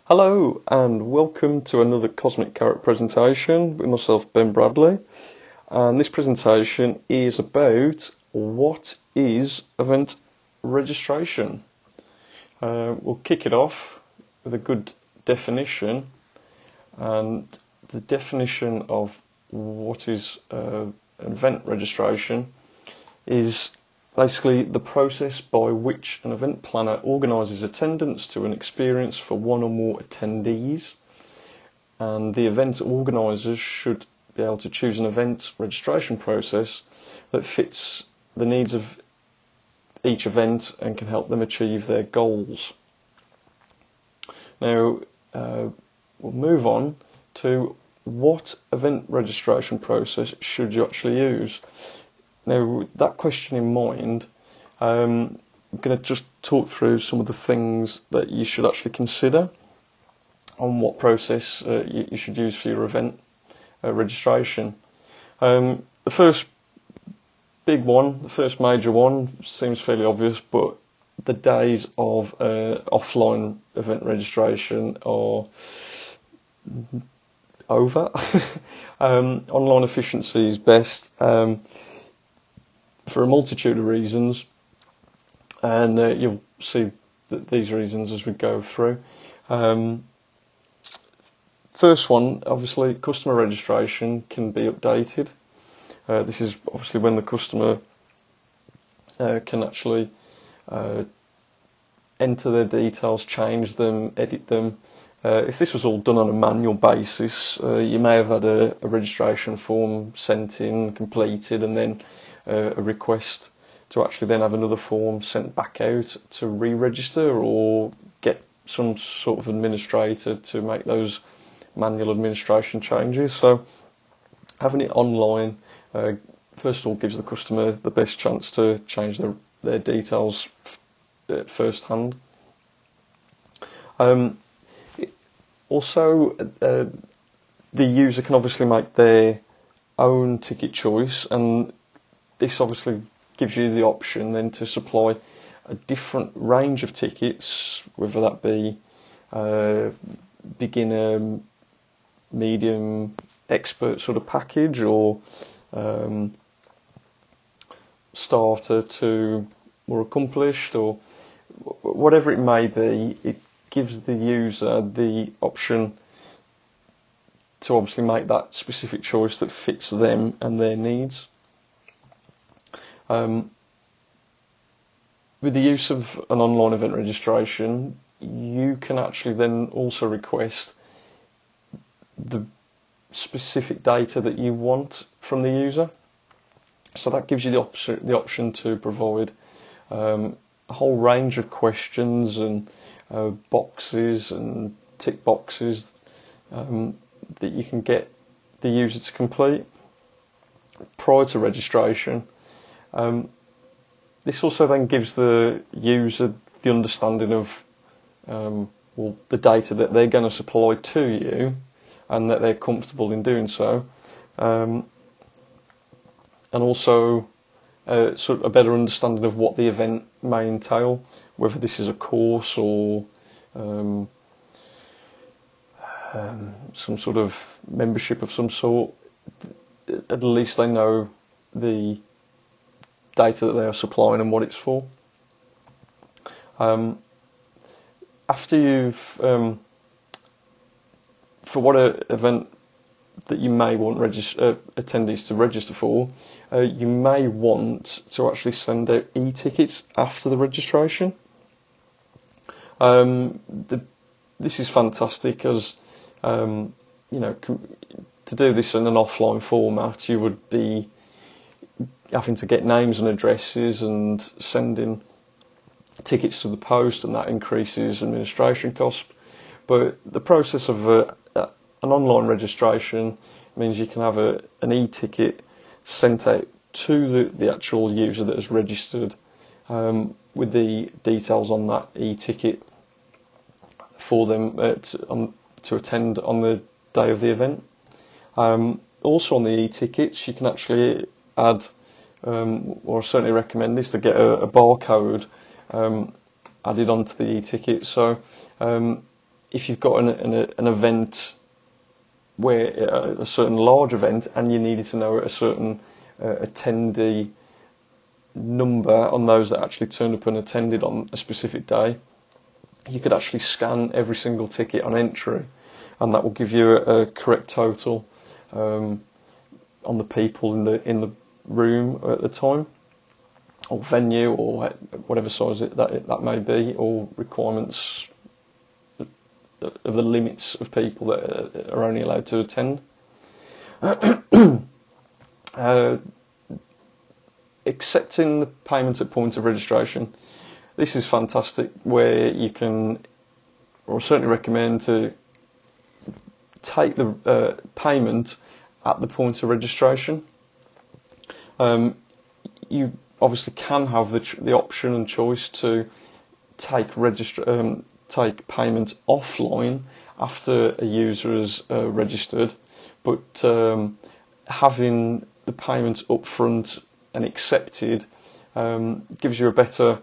Hello and welcome to another Cosmic Carrot presentation with myself, Ben Bradley. And this presentation is about what is event registration. We'll kick it off with a good definition, and the definition of what is an event registration is basically the process by which an event planner organises attendance to an experience for one or more attendees, and the event organisers should be able to choose an event registration process that fits the needs of each event and can help them achieve their goals. Now we'll move on to what event registration process should you actually use. Now, with that question in mind, I'm going to just talk through some of the things that you should actually consider on what process you should use for your event registration. The first big one, the first major one, seems fairly obvious, but the days of offline event registration are over. Online efficiency is best. For a multitude of reasons, and you'll see these reasons as we go through. First one, obviously, customer registration can be updated. This is obviously when the customer can actually enter their details, change them, edit them. If this was all done on a manual basis, you may have had a registration form sent in, completed, and then a request to actually then have another form sent back out to re-register or get some sort of administrator to make those manual administration changes. So having it online, first of all, gives the customer the best chance to change their details first hand. Also, the user can obviously make their own ticket choice, and this obviously gives you the option then to supply a different range of tickets, whether that be beginner, medium, expert sort of package, or starter to more accomplished, or whatever it may be. It gives the user the option to obviously make that specific choice that fits them and their needs. With the use of an online event registration, you can actually then also request the specific data that you want from the user. So that gives you the option to provide a whole range of questions and boxes and tick boxes that you can get the user to complete prior to registration. This also then gives the user the understanding of the data that they're going to supply to you, and that they're comfortable in doing so, and also sort of a better understanding of what the event may entail, whether this is a course or some sort of membership of some sort. At least they know the data that they are supplying and what it's for. After you've, for what event that you may want attendees to register for, you may want to actually send out e-tickets after the registration. This is fantastic, as to do this in an offline format, you would be having to get names and addresses and sending tickets to the post, and that increases administration costs. But the process of an online registration means you can have an e-ticket sent out to the actual user that has registered, with the details on that e-ticket for them to attend on the day of the event. Also on the e-tickets, you can actually add, or I certainly recommend this, to get a barcode added onto the e-ticket. So if you've got an event where a certain large event and you needed to know a certain attendee number on those that actually turned up and attended on a specific day, you could actually scan every single ticket on entry, and that will give you a correct total on the people in the room at the time, or venue, or whatever size that may be, or requirements of the limits of people that are only allowed to attend. Accepting the payment at point of registration. This is fantastic, where you can, or certainly recommend, to take the payment at the point of registration. You obviously can have the option and choice to take payment offline after a user is registered, but having the payment up front and accepted gives you a better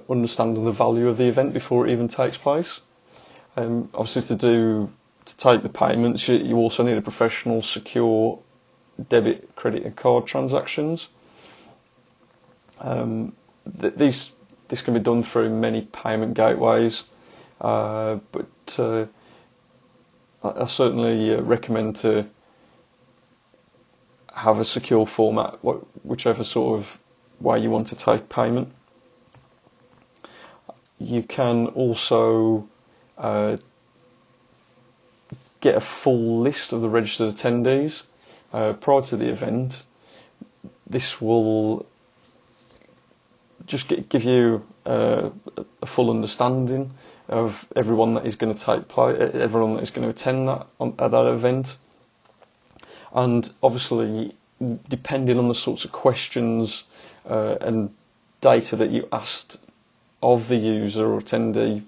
understanding of the value of the event before it even takes place. Obviously, to take the payments, you also need a professional, secure debit, credit, and card transactions. This can be done through many payment gateways, but I certainly recommend to have a secure format, whichever sort of way you want to take payment. You can also get a full list of the registered attendees prior to the event. This will just give you a full understanding of everyone that is going to everyone that is going to attend at that event. And obviously, depending on the sorts of questions and data that you asked of the user or attendee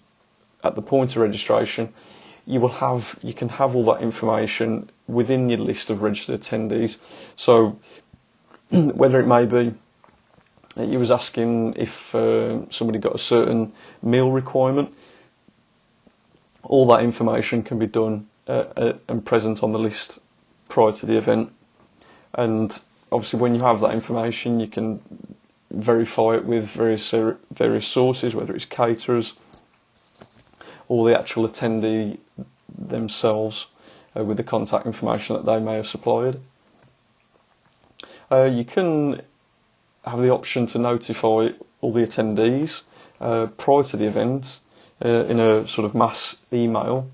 at the point of registration, you can have all that information within your list of registered attendees. So whether it may be that you was asking if somebody got a certain meal requirement, all that information can be done and present on the list prior to the event. And obviously, when you have that information, you can verify it with various sources, whether it's caterers or the actual attendee themselves, with the contact information that they may have supplied. You can have the option to notify all the attendees prior to the event in a sort of mass email.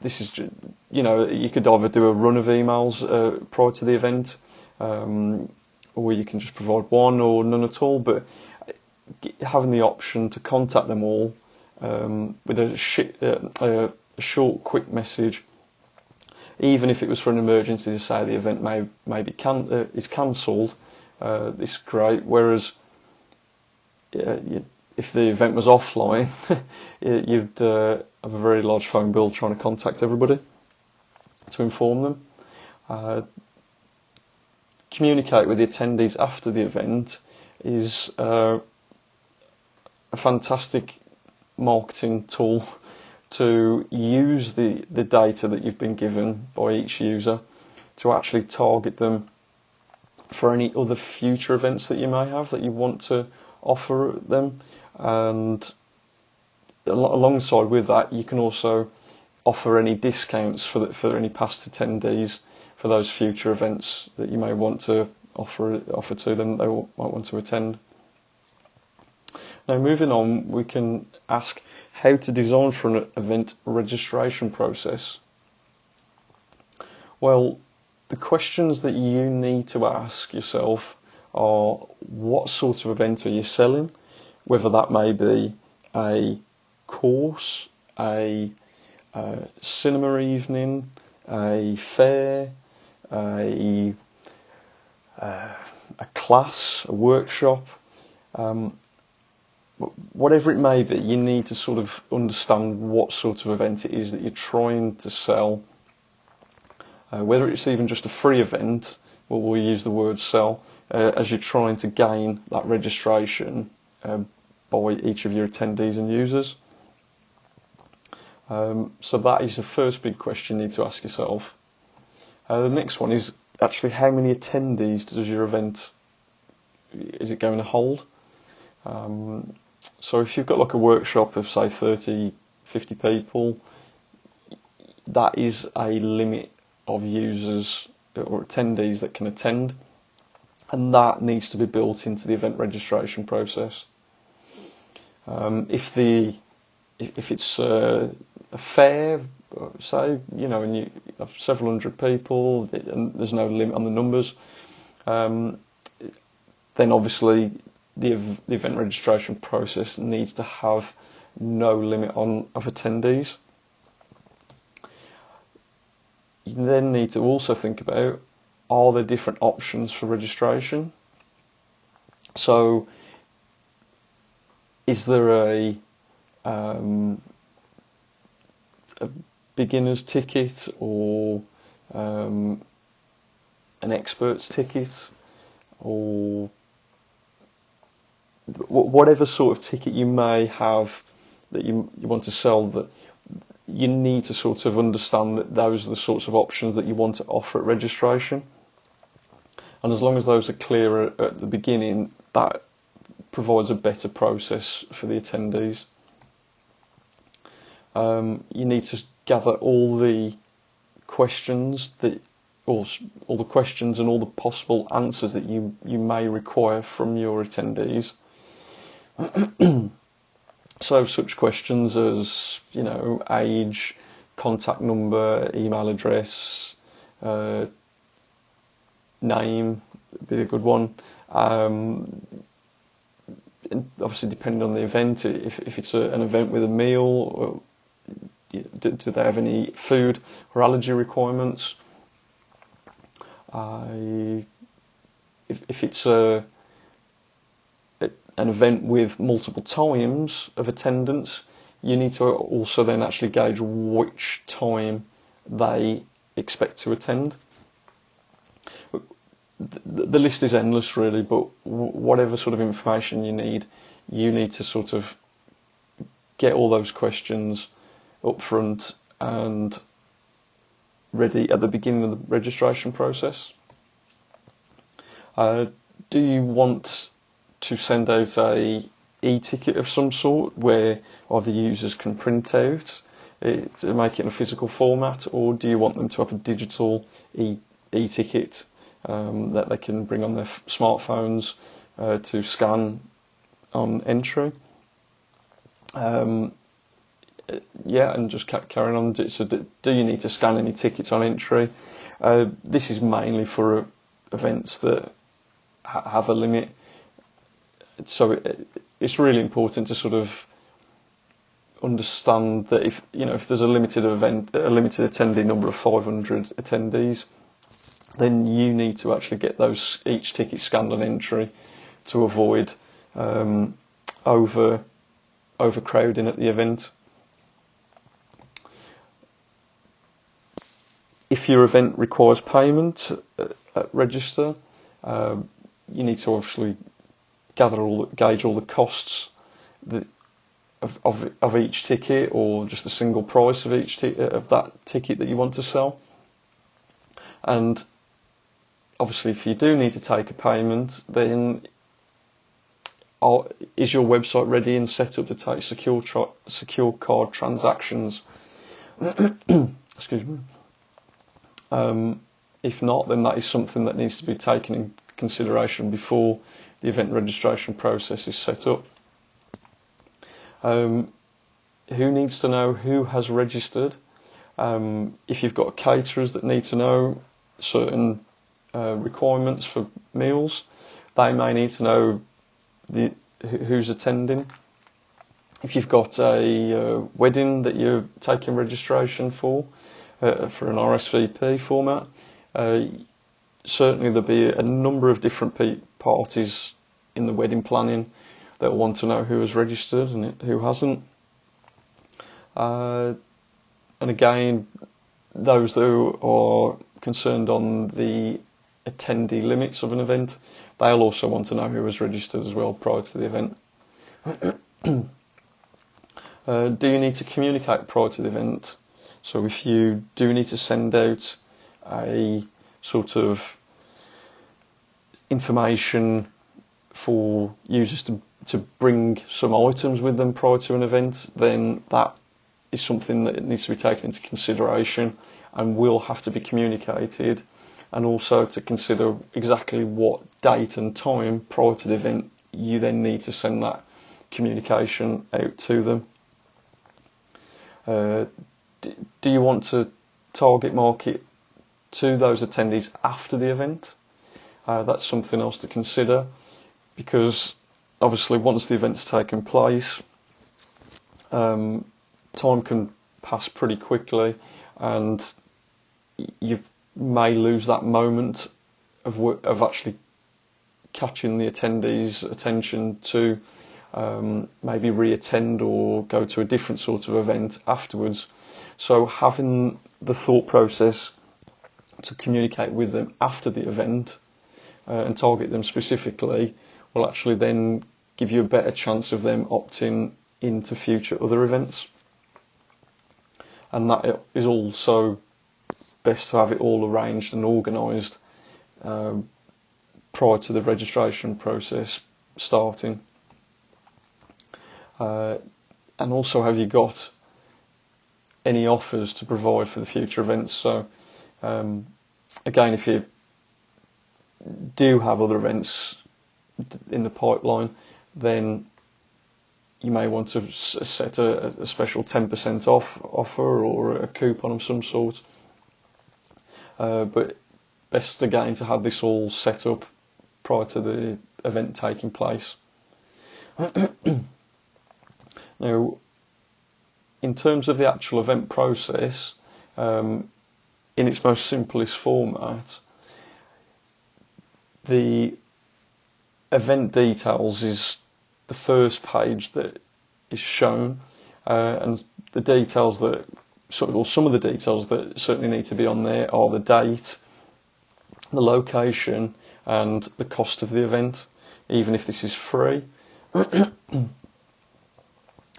This is, you could either do a run of emails prior to the event, or you can just provide one or none at all, but having the option to contact them all with a short, quick message, even if it was for an emergency, to say the event is cancelled, this is great. Whereas if the event was offline, you'd have a very large phone bill trying to contact everybody to inform them. Communicate with the attendees after the event is a fantastic marketing tool to use the data that you've been given by each user to actually target them for any other future events that you may have that you want to offer them. And alongside with that, you can also offer any discounts for any past attendees for those future events that you may want to offer to them, they might want to attend. Now, moving on, we can ask how to design for an event registration process. Well, the questions that you need to ask yourself are: what sort of event are you selling? Whether that may be a course, a cinema evening, a fair, a class, a workshop, whatever it may be, you need to sort of understand what sort of event it is that you're trying to sell. Whether it's even just a free event, well, we'll use the word sell, as you're trying to gain that registration by each of your attendees and users. So that is the first big question you need to ask yourself. The next one is actually how many attendees does your event, is it going to hold? So if you've got like a workshop of say 30, 50 people, that is a limit of users or attendees that can attend, and that needs to be built into the event registration process. If it's a fair, say, and you have several hundred people and there's no limit on the numbers, then obviously the event registration process needs to have no limit of attendees. You then need to also think about, are there different options for registration? So is there a beginner's ticket or an expert's ticket, or whatever sort of ticket you may have that you want to sell, that you need to sort of understand that those are the sorts of options that you want to offer at registration. And as long as those are clear at the beginning, that provides a better process for the attendees. You need to gather all the questions all the questions and all the possible answers that you may require from your attendees. So such questions as, age, contact number, email address, name would be a good one. Obviously, depending on the event, if it's an event with a meal, do they have any food or allergy requirements? If it's an event with multiple times of attendance, you need to also then actually gauge which time they expect to attend. The list is endless really, but whatever sort of information you need to sort of get all those questions up front and ready at the beginning of the registration process. Do you want to send out a e-ticket of some sort where either users can print out to make it in a physical format, or do you want them to have a digital e-ticket that they can bring on their smartphones to scan on entry? And just carrying on. So do you need to scan any tickets on entry? This is mainly for events that have a limit. So it's really important to sort of understand that if there's a limited attendee number of 500 attendees, then you need to actually get each ticket scanned on entry to avoid overcrowding at the event. If your event requires payment at register, you need to obviously gauge all the costs of each ticket, or just the single price of each of that ticket that you want to sell. And obviously, if you do need to take a payment, then is your website ready and set up to take secure card transactions? Excuse me. If not, then that is something that needs to be taken in consideration before the event registration process is set up. Who needs to know who has registered? If you've got caterers that need to know certain requirements for meals, they may need to know who's attending. If you've got a wedding that you're taking registration for an RSVP format, certainly there'll be a number of different parties in the wedding planning that will want to know who has registered and who hasn't. And again, those who are concerned on the attendee limits of an event, they'll also want to know who has registered as well prior to the event. Do you need to communicate prior to the event? So if you do need to send out a sort of information for users to bring some items with them prior to an event, then that is something that needs to be taken into consideration and will have to be communicated, and also to consider exactly what date and time prior to the event you then need to send that communication out to them. Do you want to target market to those attendees after the event? That's something else to consider, because obviously once the event's taken place, time can pass pretty quickly, and you may lose that moment of actually catching the attendees' attention to maybe re-attend or go to a different sort of event afterwards. So having the thought process to communicate with them after the event and target them specifically will actually then give you a better chance of them opting into future other events. And that is also best to have it all arranged and organised prior to the registration process starting. And also, have you got any offers to provide for the future events? So again, if you do have other events in the pipeline, then you may want to set a special 10% off offer or a coupon of some sort. But best again to have this all set up prior to the event taking place. Now, in terms of the actual event process, in its most simplest format, the event details is the first page that is shown, and the details that some of the details that certainly need to be on there are the date, the location, and the cost of the event, even if this is free.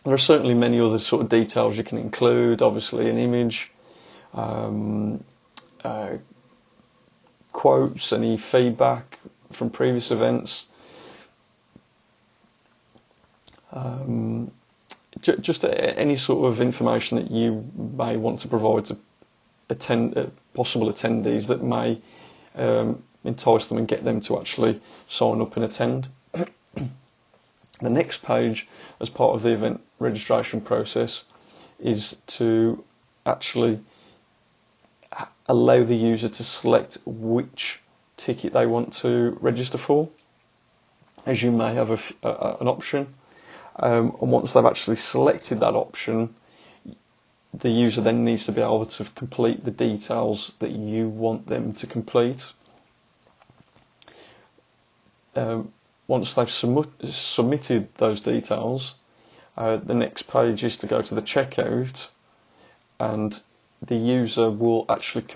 There are certainly many other sort of details you can include, obviously an image, quotes, any feedback from previous events, just any sort of information that you may want to provide to possible attendees that may entice them and get them to actually sign up and attend. The next page, as part of the event registration process, is to actually allow the user to select which ticket they want to register for, as you may have an option. And once they've actually selected that option, the user then needs to be able to complete the details that you want them to complete. Once they've submitted those details, the next page is to go to the checkout, and the user will actually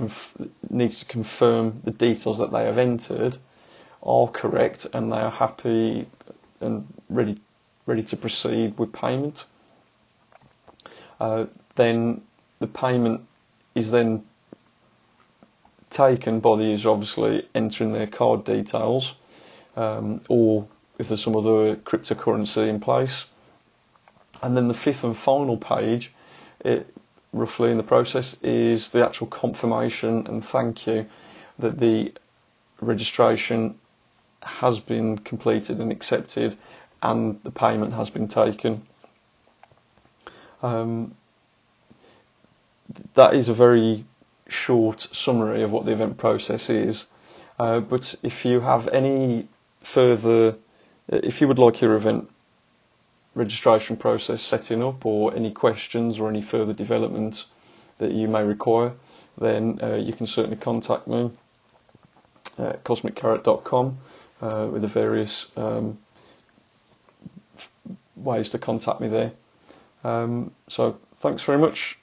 needs to confirm the details that they have entered are correct and they are happy and ready to proceed with payment. Then the payment is then taken by the user, obviously entering their card details, or if there's some other cryptocurrency in place. And then the fifth and final page, roughly in the process, is the actual confirmation and thank you that the registration has been completed and accepted and the payment has been taken. That is a very short summary of what the event process is, but if you have any further, if you would like your event registration process setting up, or any questions or any further development that you may require, then you can certainly contact me at cosmiccarrot.com with the various ways to contact me there. So thanks very much.